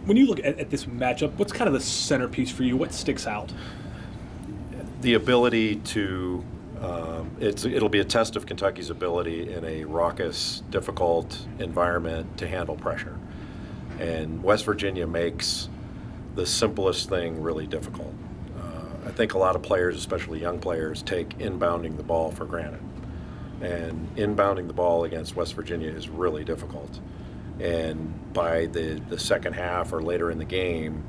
When you look at this matchup, what's kind of the centerpiece for you? What sticks out? The ability to it'll be a test of Kentucky's ability in a raucous, difficult environment to handle pressure. And West Virginia makes the simplest thing really difficult. I think a lot of players, especially young players, take inbounding the ball for granted. And inbounding the ball against West Virginia is really difficult. And by the second half or later in the game,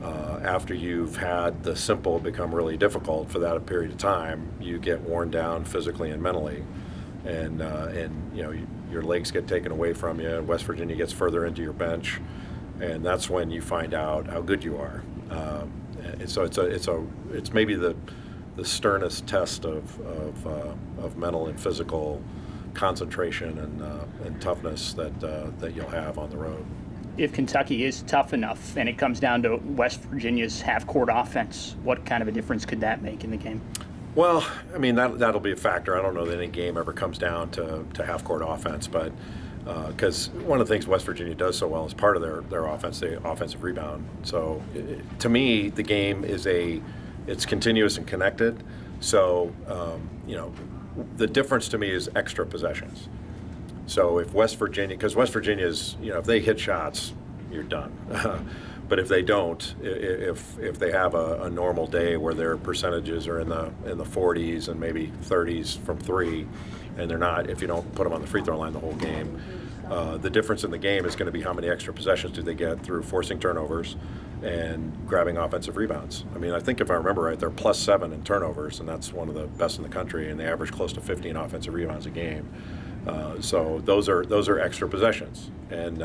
after you've had the simple become really difficult for that period of time, you get worn down physically and mentally, and your legs get taken away from you. West Virginia gets further into your bench, and that's when you find out how good you are. And so it's maybe the sternest test of mental and physical concentration and toughness that you'll have on the road. If Kentucky is tough enough and it comes down to West Virginia's half-court offense, what kind of a difference could that make in the game? Well, I mean, that'll be a factor. I don't know that any game ever comes down to half-court offense, but because one of the things West Virginia does so well is part of their offense, the offensive rebound. So to me, the game is it's continuous and connected. So, the difference to me is extra possessions. So if West Virginia, because West Virginia's, if they hit shots, you're done. But if they don't, if they have a normal day where their percentages are in the 40s and maybe 30s from three, and they're not, if you don't put them on the free throw line the whole game, the difference in the game is going to be how many extra possessions do they get through forcing turnovers and grabbing offensive rebounds. I mean, I think if I remember right, they're +7 in turnovers, and that's one of the best in the country, and they average close to 15 offensive rebounds a game. So those are extra possessions, and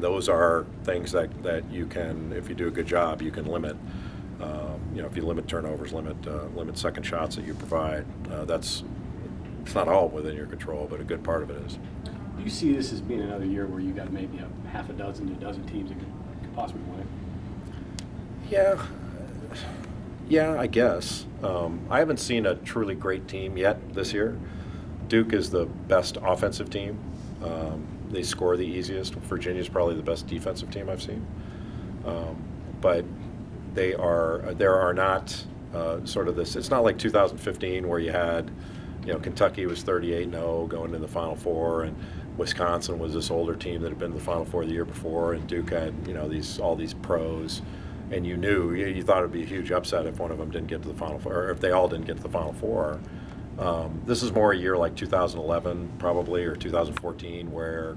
those are things that you can, if you do a good job, you can limit. If you limit turnovers, limit second shots that you provide. It's not all within your control, but a good part of it is. Do you see this as being another year where you got maybe a half a dozen to a dozen teams that could possibly win it? Yeah, I guess. I haven't seen a truly great team yet this year. Duke is the best offensive team. They score the easiest. Virginia's probably the best defensive team I've seen. But there are not sort of this. It's not like 2015 where you had, Kentucky was 38-0 going into the Final Four, and Wisconsin was this older team that had been to the Final Four the year before, and Duke had all these pros, and you thought it'd be a huge upset if one of them didn't get to the Final Four, or if they all didn't get to the Final Four. This is more a year like 2011 probably, or 2014, where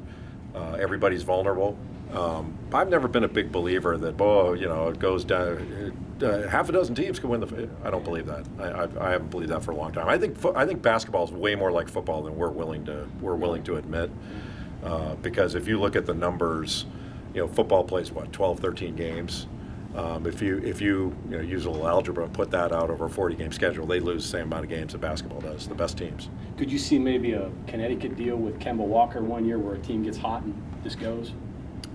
everybody's vulnerable. I've never been a big believer that it goes down. Half a dozen teams can win I don't believe that. I haven't believed that for a long time. I think basketball is way more like football than we're willing to admit. Because if you look at the numbers, football plays 12, 13 games. If you use a little algebra and put that out over a 40-game schedule, they lose the same amount of games that basketball does, the best teams. Could you see maybe a Connecticut deal with Kemba Walker one year where a team gets hot and this goes?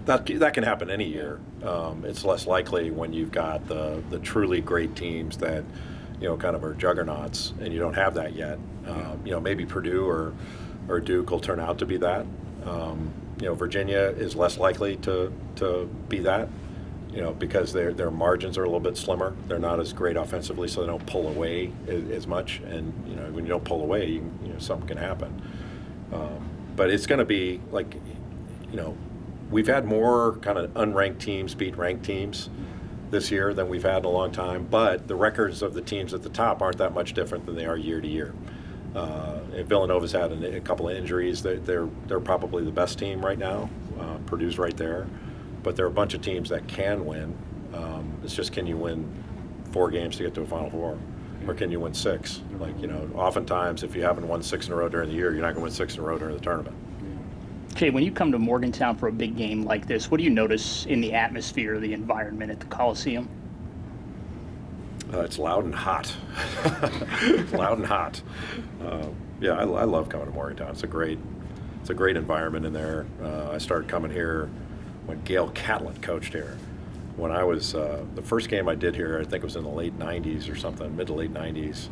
That can happen any year. It's less likely when you've got the truly great teams that kind of are juggernauts, and you don't have that yet. Maybe Purdue or Duke will turn out to be that. Virginia is less likely to be that. Because their margins are a little bit slimmer. They're not as great offensively, so they don't pull away as much. And when you don't pull away, something can happen. But it's going to be like, we've had more kind of unranked teams beat ranked teams this year than we've had in a long time. But the records of the teams at the top aren't that much different than they are year to year. Villanova's had a couple of injuries. They're probably the best team right now. Purdue's right there. But there are a bunch of teams that can win. It's just, can you win 4 games to get to a Final Four? Or can you win 6? Oftentimes if you haven't won 6 in a row during the year, you're not going to win 6 in a row during the tournament. Jay, when you come to Morgantown for a big game like this, what do you notice in the atmosphere, the environment at the Coliseum? It's loud and hot. Loud and hot. I love coming to Morgantown. It's a great environment in there. I started coming here when Gail Catlett coached here. When I was, the first game I did here, I think it was in the late 90s or something, mid to late 90s,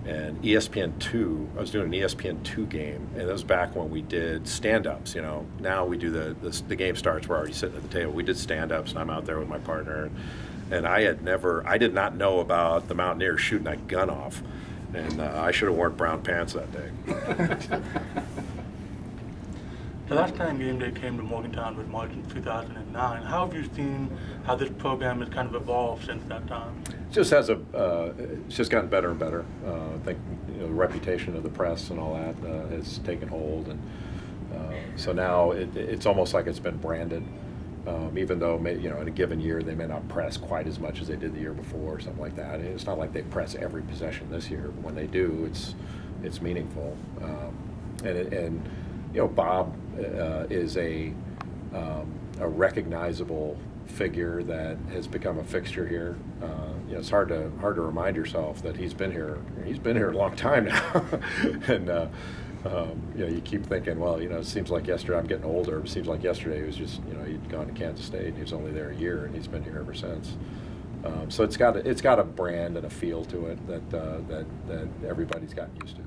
And ESPN2, I was doing an ESPN2 game, and it was back when we did stand-ups. You know, now we do the game starts, we're already sitting at the table. We did stand-ups, and I'm out there with my partner, and I did not know about the Mountaineers shooting that gun off, and I should have worn brown pants that day. The last time Game Day came to Morgantown was March in 2009. How have you seen how this program has kind of evolved since that time? It just has it's just gotten better and better. I think the reputation of the press and all that has taken hold, and so now it's almost like it's been branded. Even though in a given year they may not press quite as much as they did the year before, or something like that. It's not like they press every possession this year, but when they do, it's meaningful. And Bob is a recognizable figure that has become a fixture here. It's hard to remind yourself that he's been here a long time now, and you keep thinking, well, it seems like yesterday. I'm getting older. It seems like yesterday he was just he'd gone to Kansas State and he was only there a year, and he's been here ever since. So it's got a brand and a feel to it that everybody's gotten used to.